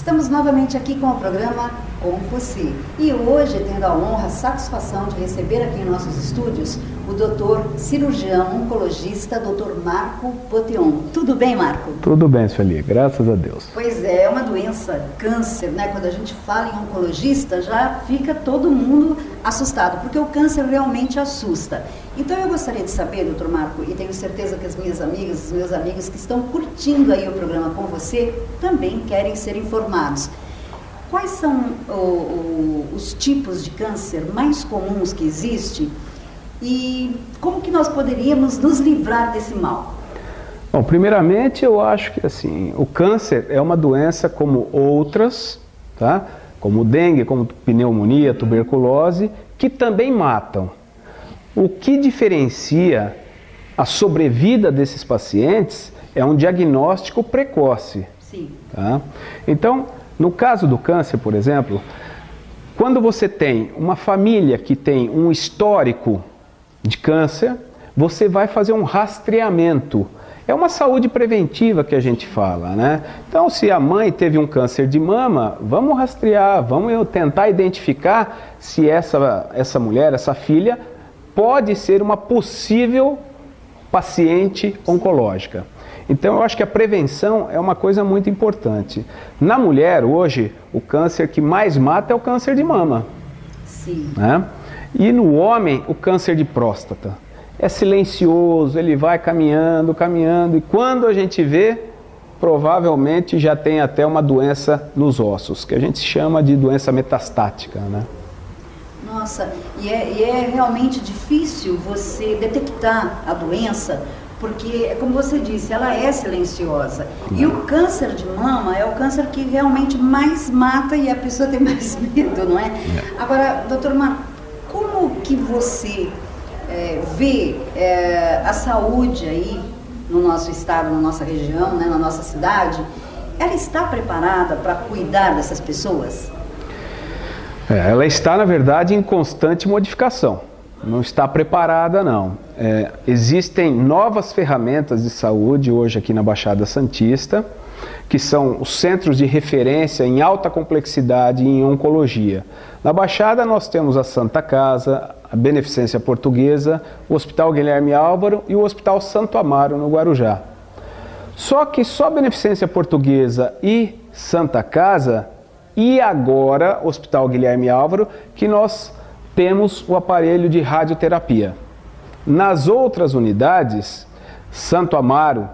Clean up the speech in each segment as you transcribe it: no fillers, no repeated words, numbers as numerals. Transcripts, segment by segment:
Estamos novamente aqui com o programa Com Você. E hoje, tendo a honra, a satisfação de receber aqui em nossos estúdios o doutor cirurgião oncologista, doutor Marco Poteon. Tudo bem, Marco? Tudo bem, Sueli, graças a Deus. Pois é uma doença, câncer, né? Quando a gente fala em oncologista, já fica todo mundo assustado, porque o câncer realmente assusta. Então eu gostaria de saber, doutor Marco, e tenho certeza que as minhas amigas, os meus amigos que estão curtindo aí o programa Com Você, também querem ser informados. Quais são os tipos de câncer mais comuns que existem e como que nós poderíamos nos livrar desse mal? Bom, primeiramente eu acho que assim, o câncer é uma doença como outras, tá? Como dengue, como pneumonia, tuberculose, que também matam. O que diferencia a sobrevida desses pacientes é um diagnóstico precoce. Sim. Tá? Então, no caso do câncer, por exemplo, quando você tem uma família que tem um histórico de câncer, você vai fazer um rastreamento. É uma saúde preventiva que a gente fala, né? Então, se a mãe teve um câncer de mama, vamos rastrear, vamos tentar identificar se essa mulher, essa filha, pode ser uma possível paciente oncológica. Então, eu acho que a prevenção é uma coisa muito importante. Na mulher, hoje, o câncer que mais mata é o câncer de mama. Sim. Né? E no homem, o câncer de próstata. É silencioso, ele vai caminhando, caminhando, e quando a gente vê, provavelmente já tem até uma doença nos ossos, que a gente chama de doença metastática, né? Nossa, e é realmente difícil você detectar a doença, porque, como você disse, ela é silenciosa. E o câncer de mama é o câncer que realmente mais mata e a pessoa tem mais medo, não é? Agora, doutor Marco, como que você vê a saúde aí no nosso estado, na nossa região, né, na nossa cidade? Ela está preparada para cuidar dessas pessoas? Ela está, na verdade, em constante modificação. Não está preparada, não. Existem novas ferramentas de saúde hoje aqui na Baixada Santista, que são os centros de referência em alta complexidade em oncologia. Na Baixada nós temos a Santa Casa, a Beneficência Portuguesa, o Hospital Guilherme Álvaro e o Hospital Santo Amaro, no Guarujá. Só que só Beneficência Portuguesa e Santa Casa, e agora Hospital Guilherme Álvaro, que nós temos o aparelho de radioterapia. Nas outras unidades, Santo Amaro,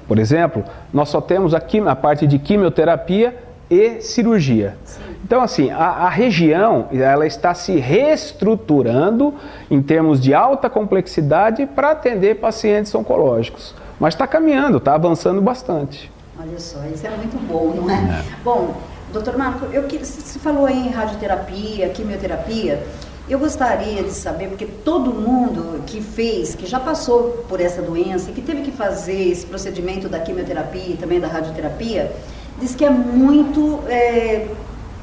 por exemplo, nós só temos aqui na parte de quimioterapia e cirurgia. Sim. Então, assim, a região ela está se reestruturando em termos de alta complexidade para atender pacientes oncológicos. Mas está caminhando, está avançando bastante. Olha só, isso é muito bom, não é? Bom, doutor Marco, você falou aí em radioterapia, quimioterapia. Eu gostaria de saber, porque todo mundo que já passou por essa doença, que teve que fazer esse procedimento da quimioterapia e também da radioterapia, diz que é muito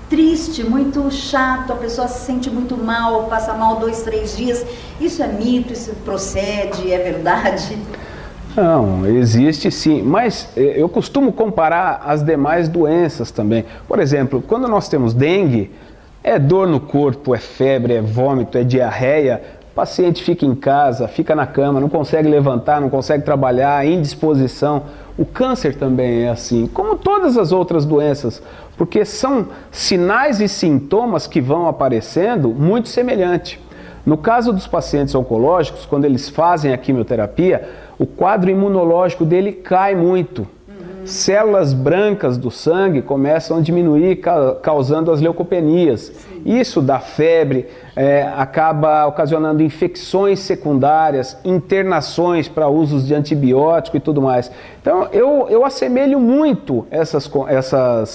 triste, muito chato, a pessoa se sente muito mal, passa mal 2, 3 dias. Isso é mito, isso procede, é verdade? Não, existe sim, mas eu costumo comparar as demais doenças também. Por exemplo, quando nós temos dengue, é dor no corpo, é febre, é vômito, é diarreia, o paciente fica em casa, fica na cama, não consegue levantar, não consegue trabalhar, indisposição. O câncer também é assim, como todas as outras doenças, porque são sinais e sintomas que vão aparecendo muito semelhantes. No caso dos pacientes oncológicos, quando eles fazem a quimioterapia, o quadro imunológico dele cai muito. Células brancas do sangue começam a diminuir, causando as leucopenias. Sim. Isso dá febre, acaba ocasionando infecções secundárias, internações para usos de antibiótico e tudo mais. Então, eu assemelho muito essas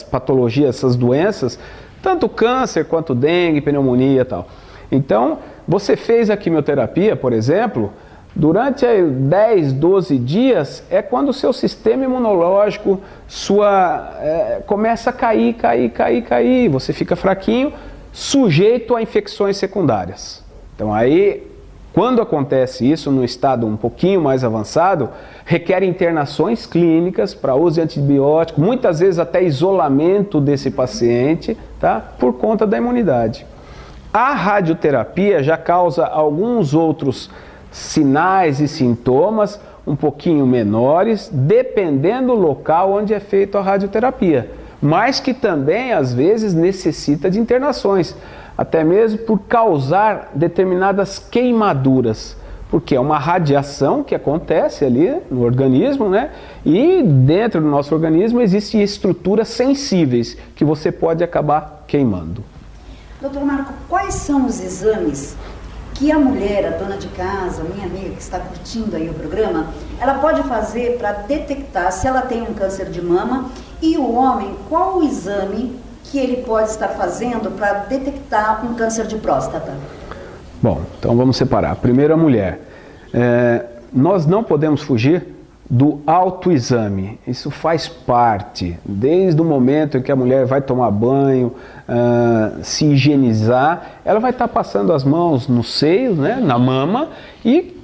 patologias, essas doenças, tanto câncer quanto dengue, pneumonia e tal. Então, você fez a quimioterapia, por exemplo, durante 10, 12 dias é quando o seu sistema imunológico começa a cair, você fica fraquinho, sujeito a infecções secundárias. Então aí Quando acontece isso no estado um pouquinho mais avançado, requer internações clínicas para uso de antibiótico, muitas vezes até isolamento desse paciente, tá? Por conta da imunidade. A radioterapia já causa alguns outros sinais e sintomas um pouquinho menores, dependendo do local onde é feita a radioterapia, mas que também às vezes necessita de internações, até mesmo por causar determinadas queimaduras, porque é uma radiação que acontece ali no organismo, né? E dentro do nosso organismo existem estruturas sensíveis que você pode acabar queimando. Doutor Marco, quais são os exames que a mulher, a dona de casa, minha amiga que está curtindo aí o programa, ela pode fazer para detectar se ela tem um câncer de mama, e o homem, qual o exame que ele pode estar fazendo para detectar um câncer de próstata? Bom, então vamos separar. Primeiro a mulher. Nós não podemos fugir do autoexame. Isso faz parte, desde o momento em que a mulher vai tomar banho, se higienizar, ela vai estar passando as mãos no seio, né, na mama, e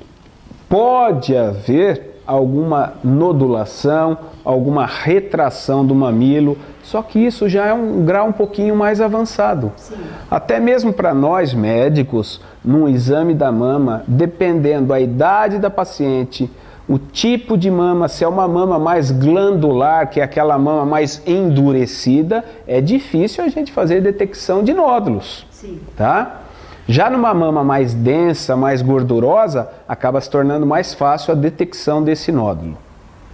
pode haver alguma nodulação, alguma retração do mamilo, só que isso já é um grau um pouquinho mais avançado. Sim. Até mesmo para nós médicos, num exame da mama, dependendo da idade da paciente, o tipo de mama, se é uma mama mais glandular, que é aquela mama mais endurecida, é difícil a gente fazer detecção de nódulos. Sim. Tá? Já numa mama mais densa, mais gordurosa, acaba se tornando mais fácil a detecção desse nódulo.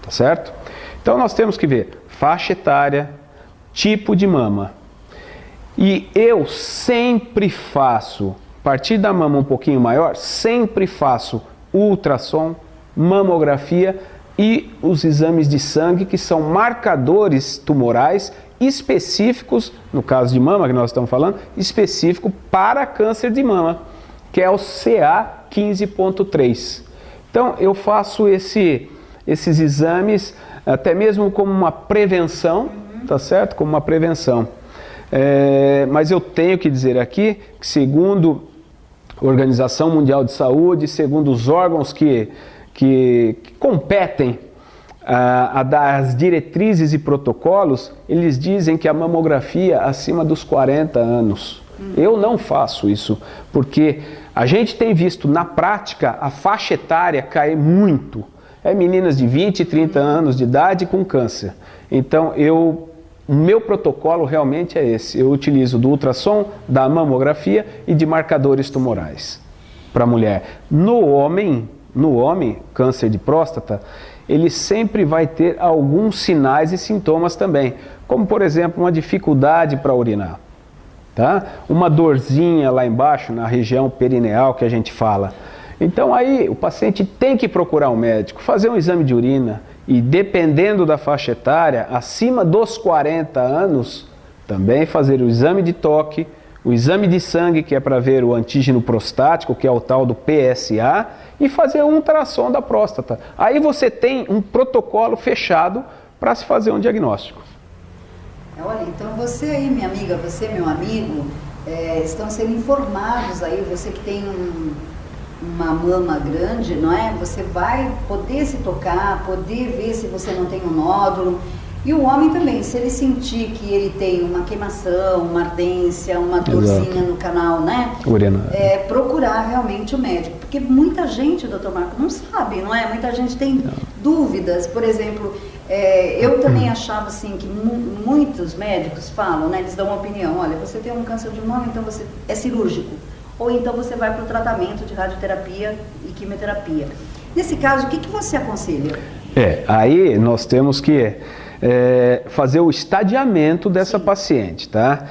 Tá certo? Então nós temos que ver faixa etária, tipo de mama. E eu sempre faço, a partir da mama um pouquinho maior, sempre faço ultrassom, mamografia e os exames de sangue, que são marcadores tumorais específicos, no caso de mama que nós estamos falando, específico para câncer de mama, que é o CA15.3. Então eu faço esses exames até mesmo como uma prevenção, tá certo? Como uma prevenção. Mas eu tenho que dizer aqui que, segundo a Organização Mundial de Saúde, segundo os órgãos que competem a dar as diretrizes e protocolos, eles dizem que a mamografia acima dos 40 anos. Eu não faço isso, porque a gente tem visto na prática a faixa etária cair muito. Meninas de 20 e 30 anos de idade com câncer. Então o meu protocolo realmente é esse. Eu utilizo do ultrassom, da mamografia e de marcadores tumorais para a mulher. No homem, câncer de próstata, ele sempre vai ter alguns sinais e sintomas também, como por exemplo uma dificuldade para urinar, tá? Uma dorzinha lá embaixo na região perineal que a gente fala. Então aí o paciente tem que procurar um médico, fazer um exame de urina e, dependendo da faixa etária, acima dos 40 anos, também fazer o exame de toque, o exame de sangue, que é para ver o antígeno prostático, que é o tal do PSA, e fazer um ultrassom da próstata. Aí você tem um protocolo fechado para se fazer um diagnóstico. Olha, então você aí, minha amiga, você, meu amigo, estão sendo informados aí, você que tem uma mama grande, não é? Você vai poder se tocar, poder ver se você não tem um nódulo. E o homem também, se ele sentir que ele tem uma queimação, uma ardência, uma dorzinha no canal, né? Procurar realmente o médico. Porque muita gente, doutor Marco, não sabe, não é? Muita gente tem dúvidas. Por exemplo, eu também achava assim que muitos médicos falam, né? Eles dão uma opinião, olha, você tem um câncer de mama, então você é cirúrgico. Ou então você vai para o tratamento de radioterapia e quimioterapia. Nesse caso, o que você aconselha? Aí nós temos que fazer o estadiamento dessa paciente, tá?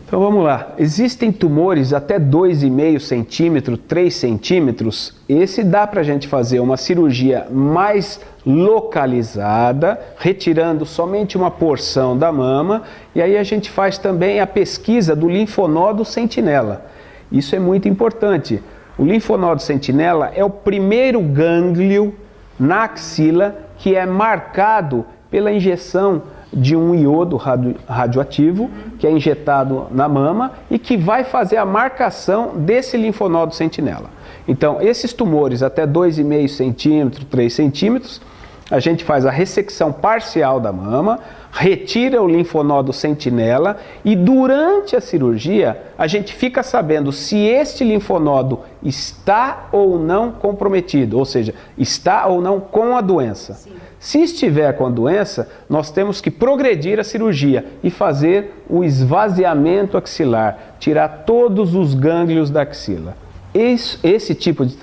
Então vamos lá. Existem tumores até 2,5 centímetros, 3 centímetros. Esse dá para a gente fazer uma cirurgia mais localizada, retirando somente uma porção da mama. E aí a gente faz também a pesquisa do linfonodo sentinela. Isso é muito importante. O linfonodo sentinela é o primeiro gânglio na axila que é marcado pela injeção de um iodo radioativo que é injetado na mama e que vai fazer a marcação desse linfonodo sentinela. Então, esses tumores até 2,5 centímetros, 3 centímetros, a gente faz a ressecção parcial da mama, retira o linfonodo sentinela e durante a cirurgia a gente fica sabendo se este linfonodo está ou não comprometido, ou seja, está ou não com a doença. Sim. Se estiver com a doença, nós temos que progredir a cirurgia e fazer o esvaziamento axilar, tirar todos os gânglios da axila. Esse tipo de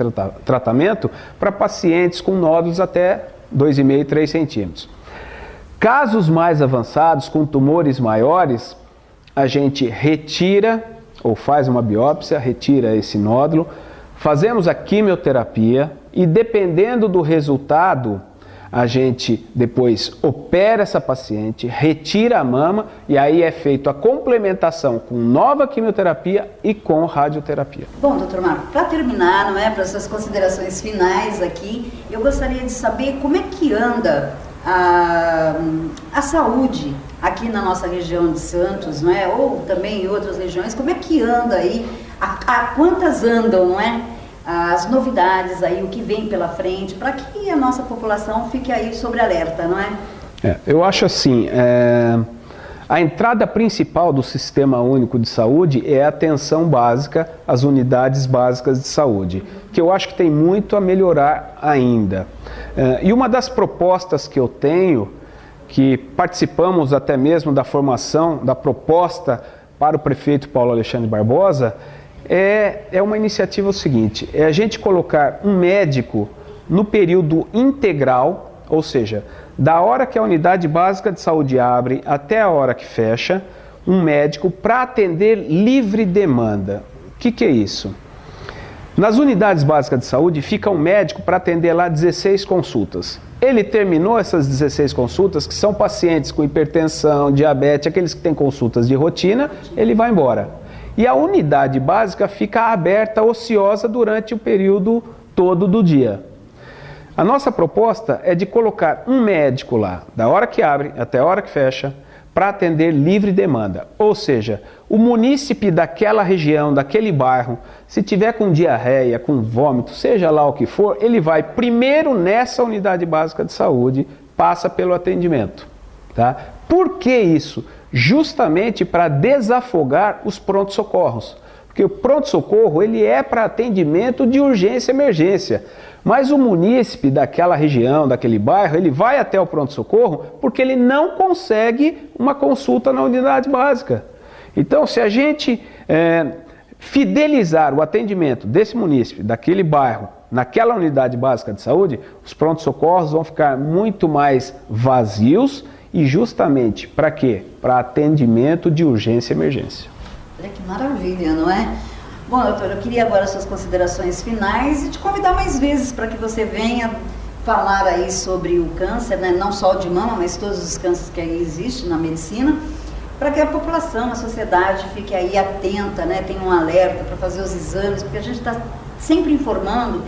tratamento para pacientes com nódulos até 2,5, 3 centímetros. Casos mais avançados, com tumores maiores, a gente retira ou faz uma biópsia, retira esse nódulo, fazemos a quimioterapia e dependendo do resultado, a gente depois opera essa paciente, retira a mama e aí é feita a complementação com nova quimioterapia e com radioterapia. Bom, doutor Marco, para terminar, não é, para suas considerações finais aqui, eu gostaria de saber como é que anda a saúde aqui na nossa região de Santos, não é, ou também em outras regiões, como é que anda aí, a quantas andam, não é? As novidades aí, o que vem pela frente, para que a nossa população fique aí sobre alerta, não é? Eu acho assim, a entrada principal do Sistema Único de Saúde é a atenção básica às unidades básicas de saúde, que eu acho que tem muito a melhorar ainda. E uma das propostas que eu tenho, que participamos até mesmo da formação da proposta para o prefeito Paulo Alexandre Barbosa, é uma iniciativa seguinte, é a gente colocar um médico no período integral, ou seja, da hora que a unidade básica de saúde abre até a hora que fecha, um médico para atender livre demanda. O que é isso? Nas unidades básicas de saúde fica um médico para atender lá 16 consultas. Ele terminou essas 16 consultas, que são pacientes com hipertensão, diabetes, aqueles que têm consultas de rotina, ele vai embora. E a unidade básica fica aberta, ociosa, durante o período todo do dia. A nossa proposta é de colocar um médico lá, da hora que abre até a hora que fecha, para atender livre demanda. Ou seja, o munícipe daquela região, daquele bairro, se tiver com diarreia, com vômito, seja lá o que for, ele vai primeiro nessa unidade básica de saúde, passa pelo atendimento. Tá? Por que isso? Justamente para desafogar os prontos-socorros. Porque o pronto-socorro ele é para atendimento de urgência e emergência. Mas o munícipe daquela região, daquele bairro, ele vai até o pronto-socorro porque ele não consegue uma consulta na unidade básica. Então, se a gente fidelizar o atendimento desse munícipe, daquele bairro, naquela unidade básica de saúde, os pronto-socorros vão ficar muito mais vazios. E justamente para quê? Para atendimento de urgência e emergência. Olha que maravilha, não é? Bom, doutor, eu queria agora suas considerações finais e te convidar mais vezes para que você venha falar aí sobre o câncer, né? Não só o de mama, mas todos os cânceres que aí existem na medicina, para que a população, a sociedade fique aí atenta, né? Tenha um alerta para fazer os exames, porque a gente está sempre informando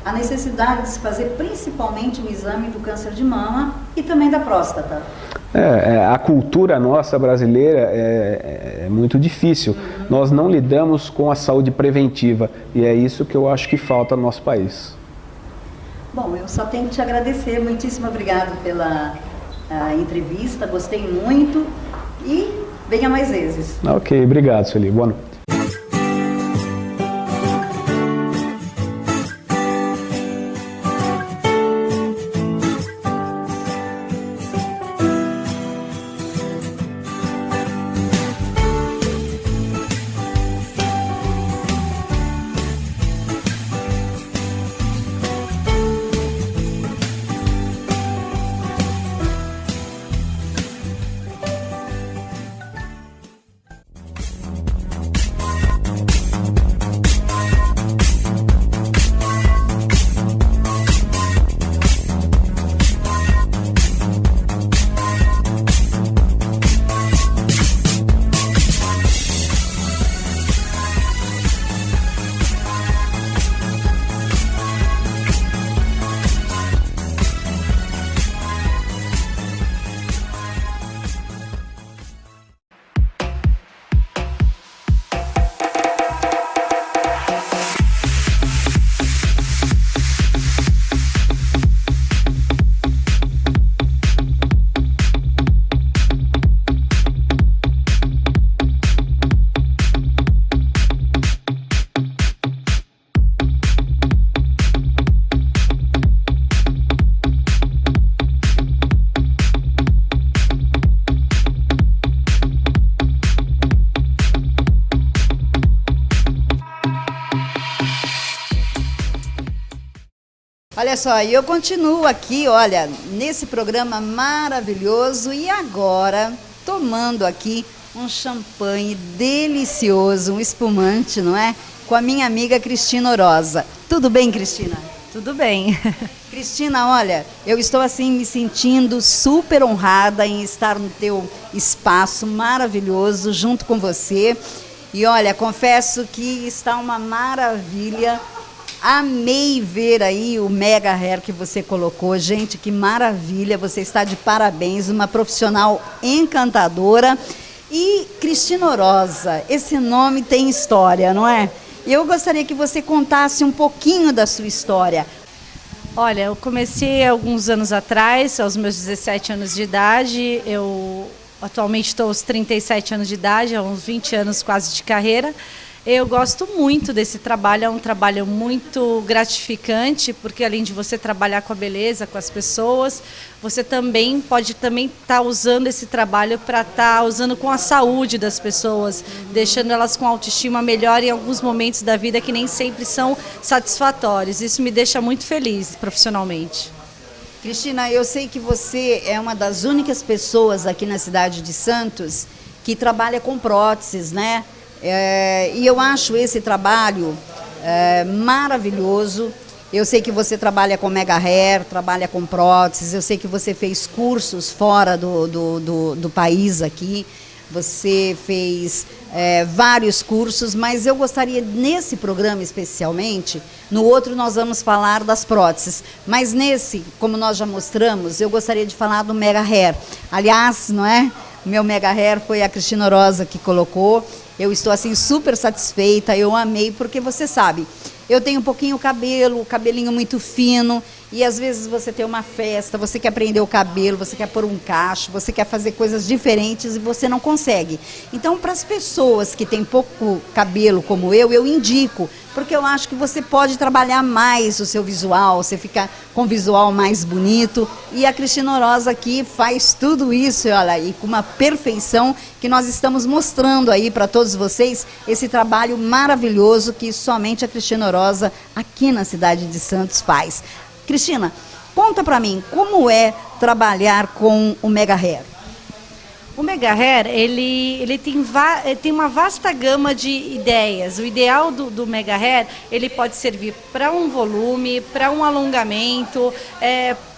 a necessidade de se fazer principalmente o exame do câncer de mama e também da próstata. A cultura nossa brasileira é muito difícil. Nós não lidamos com a saúde preventiva e é isso que eu acho que falta no nosso país. Bom, eu só tenho que te agradecer. Muitíssimo obrigado pela entrevista, gostei muito e venha mais vezes. Ok, obrigado, Sueli. Boa noite. Olha só, e eu continuo aqui, olha, nesse programa maravilhoso e agora tomando aqui um champanhe delicioso, um espumante, não é? Com a minha amiga Cristina Orosa. Tudo bem, Cristina? Tudo bem. Cristina, olha, eu estou assim me sentindo super honrada em estar no teu espaço maravilhoso junto com você. E olha, confesso que está uma maravilha. Amei ver aí o mega hair que você colocou. Gente, que maravilha, você está de parabéns, uma profissional encantadora. E Cristina Orosa, esse nome tem história, não é? Eu gostaria que você contasse um pouquinho da sua história. Olha, eu comecei alguns anos atrás, aos meus 17 anos de idade. Eu atualmente estou aos 37 anos de idade, há uns 20 anos quase de carreira. Eu gosto muito desse trabalho, é um trabalho muito gratificante, porque além de você trabalhar com a beleza, com as pessoas, você também pode estar usando esse trabalho para estar usando com a saúde das pessoas, deixando elas com autoestima melhor em alguns momentos da vida que nem sempre são satisfatórios. Isso me deixa muito feliz profissionalmente. Cristina, eu sei que você é uma das únicas pessoas aqui na cidade de Santos que trabalha com próteses, né? E eu acho esse trabalho maravilhoso. Eu sei que você trabalha com mega hair, trabalha com próteses, eu sei que você fez cursos fora do país aqui, você fez vários cursos, mas eu gostaria, nesse programa especialmente, no outro nós vamos falar das próteses, mas nesse, como nós já mostramos, eu gostaria de falar do mega hair. Aliás, não é? O meu mega hair foi a Cristina Orosa que colocou. Eu estou assim super satisfeita, eu amei, porque você sabe, eu tenho um pouquinho o cabelinho muito fino, e às vezes você tem uma festa, você quer prender o cabelo, você quer pôr um cacho, você quer fazer coisas diferentes e você não consegue. Então, para as pessoas que têm pouco cabelo como eu indico, porque eu acho que você pode trabalhar mais o seu visual, você fica com um visual mais bonito, e a Cristina Orosa aqui faz tudo isso, olha, e com uma perfeição que nós estamos mostrando aí para todos vocês, esse trabalho maravilhoso que somente a Cristina Orosa aqui na cidade de Santos faz. Cristina, conta para mim, como é trabalhar com o mega hair? O mega hair, ele tem uma vasta gama de ideias. O ideal do mega hair, ele pode servir para um volume, para um alongamento,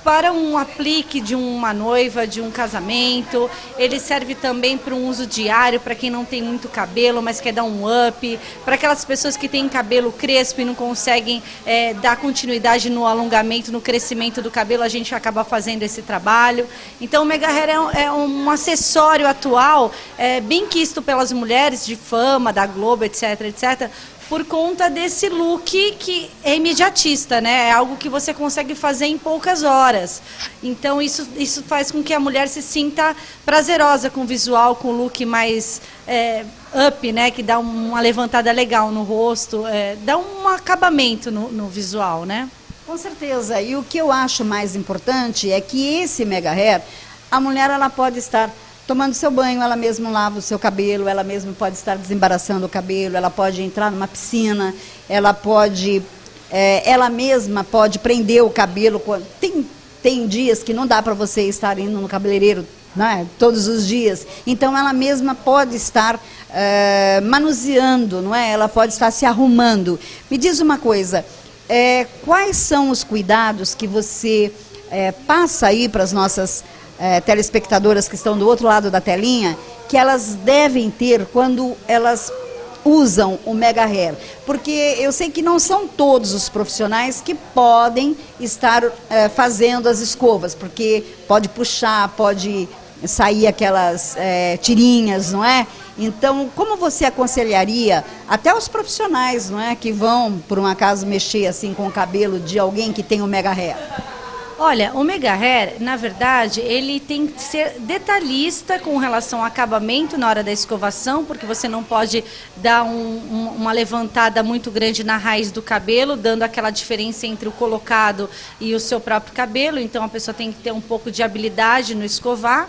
para um aplique de uma noiva, de um casamento. Ele serve também para um uso diário, para quem não tem muito cabelo, mas quer dar um up, para aquelas pessoas que têm cabelo crespo e não conseguem dar continuidade no alongamento, no crescimento do cabelo, a gente acaba fazendo esse trabalho. Então o mega hair é um acessório atual, bem quisto pelas mulheres de fama, da Globo, etc, etc, por conta desse look que é imediatista, né? É algo que você consegue fazer em poucas horas. Então isso faz com que a mulher se sinta prazerosa com o visual, com o look mais up, né? Que dá uma levantada legal no rosto, dá um acabamento no visual, né? Com certeza. E o que eu acho mais importante é que esse mega hair, a mulher ela pode estar tomando seu banho, ela mesma lava o seu cabelo, ela mesma pode estar desembaraçando o cabelo, ela pode entrar numa piscina, ela pode, ela mesma pode prender o cabelo. Tem dias que não dá para você estar indo no cabeleireiro, né, todos os dias. Então ela mesma pode estar manuseando, não é? Ela pode estar se arrumando. Me diz uma coisa, quais são os cuidados que você passa aí para as nossas telespectadoras que estão do outro lado da telinha, que elas devem ter quando elas usam o mega hair? Porque eu sei que não são todos os profissionais que podem estar fazendo as escovas, porque pode puxar, pode sair aquelas tirinhas, não é? Então, como você aconselharia até os profissionais, não é, que vão, por um acaso, mexer assim com o cabelo de alguém que tem o mega hair? Olha, o mega hair, na verdade, ele tem que ser detalhista com relação ao acabamento na hora da escovação, porque você não pode dar uma levantada muito grande na raiz do cabelo, dando aquela diferença entre o colocado e o seu próprio cabelo. Então, a pessoa tem que ter um pouco de habilidade no escovar.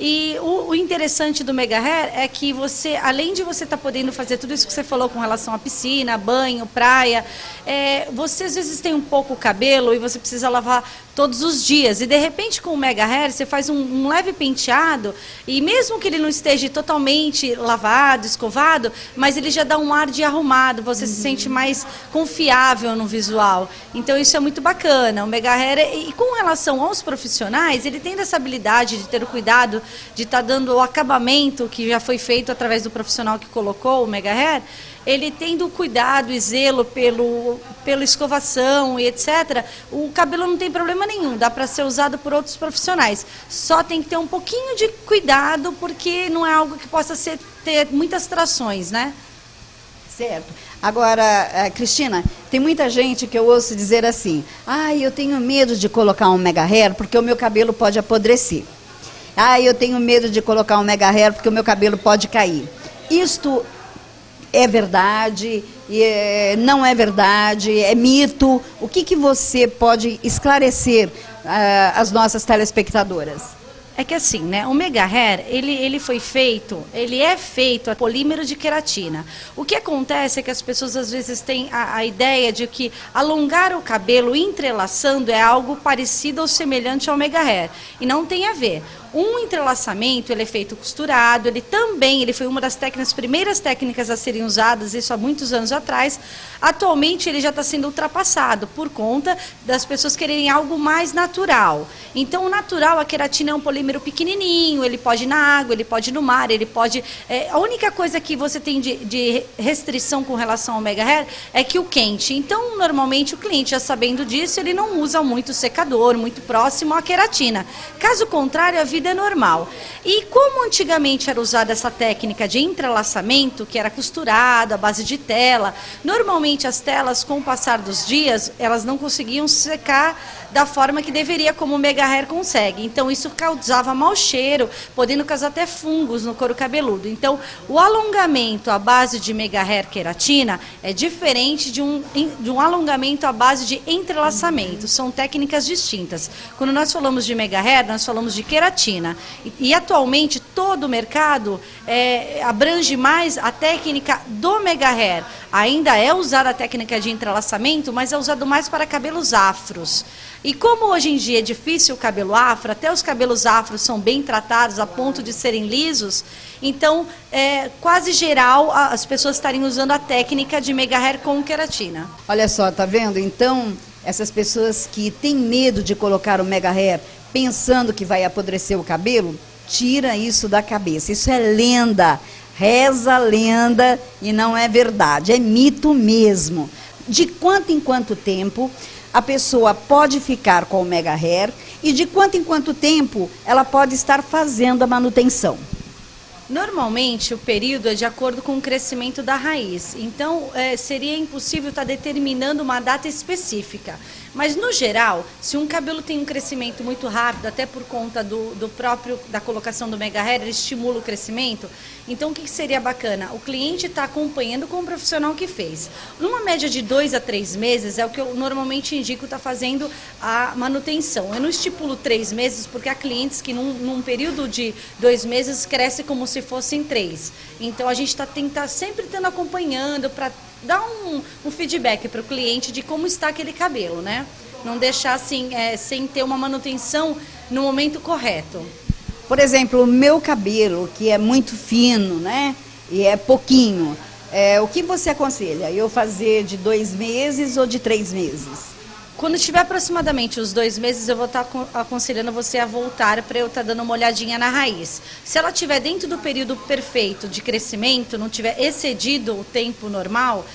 E o interessante do Mega Hair é que você, além de você estar podendo fazer tudo isso que você falou com relação à piscina, banho, praia, você às vezes tem um pouco o cabelo e você precisa lavar todos os dias. E de repente com o Mega Hair você faz um leve penteado e mesmo que ele não esteja totalmente lavado, escovado, mas ele já dá um ar de arrumado, você se sente mais confiável no visual. Então isso é muito bacana. O Mega Hair, e com relação aos profissionais, ele tem essa habilidade de ter o cuidado de estar dando o acabamento que já foi feito através do profissional que colocou o Mega Hair. Ele tendo cuidado e zelo pela escovação e etc., o cabelo não tem problema nenhum, dá para ser usado por outros profissionais. Só tem que ter um pouquinho de cuidado, porque não é algo que possa ter muitas trações, né? Certo. Agora, Cristina, tem muita gente que eu ouço dizer assim, eu tenho medo de colocar um Mega Hair porque o meu cabelo pode apodrecer. Eu tenho medo de colocar um Mega Hair porque o meu cabelo pode cair. Isto é verdade? Não é verdade? É mito? O que você pode esclarecer às nossas telespectadoras? É que assim, né, o Mega Hair, ele é feito a polímero de queratina. O que acontece é que as pessoas às vezes têm a ideia de que alongar o cabelo entrelaçando é algo parecido ou semelhante ao Mega Hair. E não tem a ver. Um entrelaçamento, ele é feito costurado, ele foi uma das primeiras técnicas a serem usadas, isso há muitos anos atrás. Atualmente ele já está sendo ultrapassado por conta das pessoas quererem algo mais natural. Então o natural, a queratina é um polímero pequenininho, ele pode ir na água, ele pode ir no mar, ele pode... a única coisa que você tem de restrição com relação ao Mega Hair é que o quente. Então normalmente o cliente, já sabendo disso, ele não usa muito secador, muito próximo à queratina. Caso contrário, a vida é normal. E como antigamente era usada essa técnica de entrelaçamento, que era costurado à base de tela, normalmente as telas, com o passar dos dias, elas não conseguiam secar da forma que deveria, como o Mega Hair consegue. Então isso causava mau cheiro, podendo causar até fungos no couro cabeludo. Então o alongamento à base de Mega Hair queratina é diferente de um alongamento à base de entrelaçamento. São técnicas distintas. Quando nós falamos de Mega Hair, nós falamos de queratina. E atualmente todo o mercado abrange mais a técnica do Mega Hair. Ainda é usada a técnica de entrelaçamento, mas é usado mais para cabelos afros. E como hoje em dia é difícil o cabelo afro, até os cabelos afros são bem tratados a ponto de serem lisos, então quase geral as pessoas estariam usando a técnica de Mega Hair com queratina. Olha só, tá vendo? Então, essas pessoas que têm medo de colocar o Mega Hair pensando que vai apodrecer o cabelo, tira isso da cabeça. Isso é lenda, reza a lenda e não é verdade, é mito mesmo. De quanto em quanto tempo a pessoa pode ficar com o Mega Hair e de quanto em quanto tempo ela pode estar fazendo a manutenção? Normalmente o período é de acordo com o crescimento da raiz, então seria impossível estar determinando uma data específica. Mas no geral, se um cabelo tem um crescimento muito rápido, até por conta da colocação do Mega Hair, ele estimula o crescimento, então o que seria bacana? O cliente está acompanhando com o profissional que fez. Numa média de 2 a 3 meses é o que eu normalmente indico estar fazendo a manutenção. Eu não estipulo 3 meses porque há clientes que num período de 2 meses cresce como se fossem 3. Então a gente está sempre acompanhando para dar um feedback para o cliente de como está aquele cabelo, né? Não deixar assim, sem ter uma manutenção no momento correto. Por exemplo, o meu cabelo, que é muito fino, né? E é pouquinho. O que você aconselha? Eu fazer de 2 meses ou de 3 meses? Quando tiver aproximadamente os 2 meses, eu vou estar aconselhando você a voltar para eu estar dando uma olhadinha na raiz. Se ela estiver dentro do período perfeito de crescimento, não tiver excedido o tempo normal,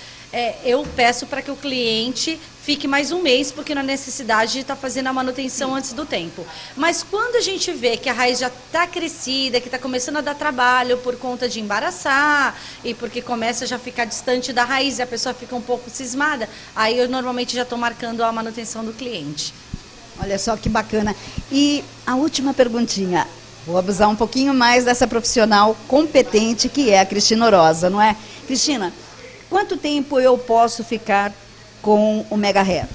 eu peço para que o cliente fique mais 1 mês, porque não há necessidade de estar fazendo a manutenção antes do tempo. Mas quando a gente vê que a raiz já está crescida, que está começando a dar trabalho por conta de embaraçar e porque começa já a ficar distante da raiz e a pessoa fica um pouco cismada, aí eu normalmente já estou marcando a manutenção do cliente. Olha só que bacana. E a última perguntinha, vou abusar um pouquinho mais dessa profissional competente que é a Cristina Orosa, não é? Cristina, quanto tempo eu posso ficar com o Mega Hair?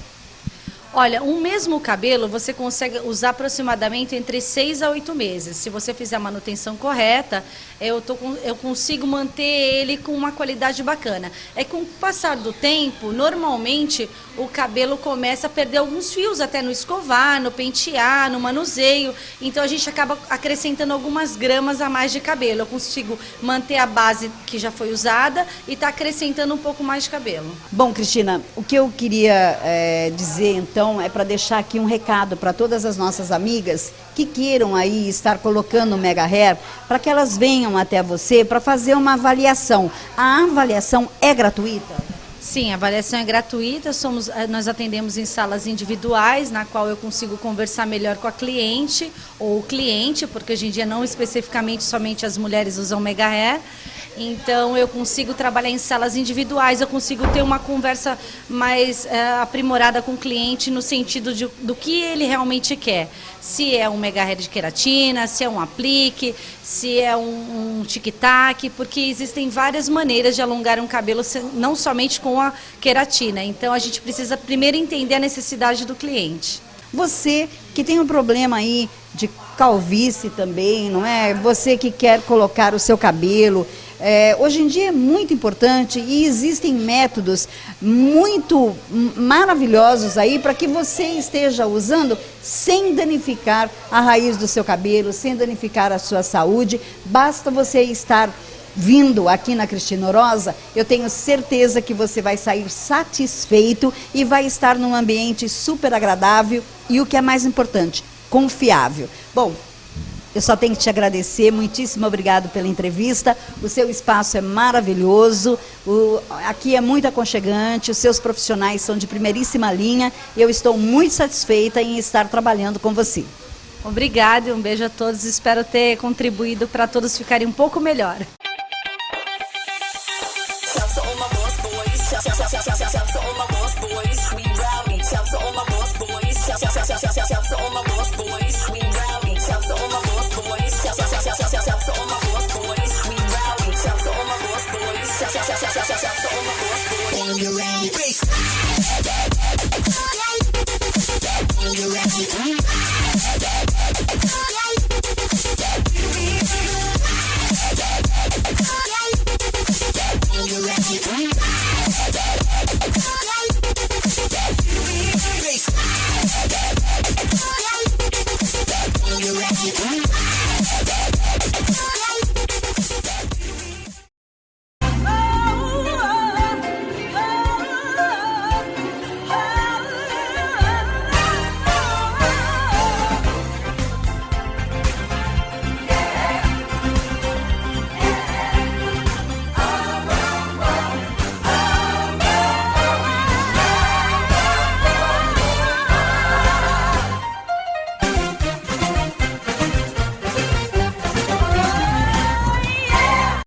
Olha, um mesmo cabelo você consegue usar aproximadamente entre 6 a 8 meses. Se você fizer a manutenção correta, eu consigo manter ele com uma qualidade bacana. É que com o passar do tempo, normalmente o cabelo começa a perder alguns fios, até no escovar, no pentear, no manuseio. Então a gente acaba acrescentando algumas gramas a mais de cabelo. Eu consigo manter a base que já foi usada e tá acrescentando um pouco mais de cabelo. Bom, Cristina, o que eu queria dizer então é para deixar aqui um recado para todas as nossas amigas que queiram aí estar colocando o Mega Hair, para que elas venham até você para fazer uma avaliação. A avaliação é gratuita? Sim, a avaliação é gratuita, nós atendemos em salas individuais, na qual eu consigo conversar melhor com a cliente ou o cliente, porque hoje em dia não especificamente somente as mulheres usam Mega Hair. Então eu consigo trabalhar em salas individuais, eu consigo ter uma conversa mais aprimorada com o cliente no sentido do que ele realmente quer. Se é um Mega Hair de queratina, se é um aplique, se é um tic-tac, porque existem várias maneiras de alongar um cabelo, não somente com a queratina. Então a gente precisa primeiro entender a necessidade do cliente. Você que tem um problema aí de calvície também, não é? Você que quer colocar o seu cabelo, hoje em dia é muito importante e existem métodos muito maravilhosos aí para que você esteja usando sem danificar a raiz do seu cabelo, sem danificar a sua saúde. Basta você estar vindo aqui na Cristina Orosa, eu tenho certeza que você vai sair satisfeito e vai estar num ambiente super agradável e o que é mais importante, confiável. Bom, eu só tenho que te agradecer, muitíssimo obrigado pela entrevista, o seu espaço é maravilhoso, aqui é muito aconchegante, os seus profissionais são de primeiríssima linha e eu estou muito satisfeita em estar trabalhando com você. Obrigada e um beijo a todos, espero ter contribuído para todos ficarem um pouco melhor. When you're ready.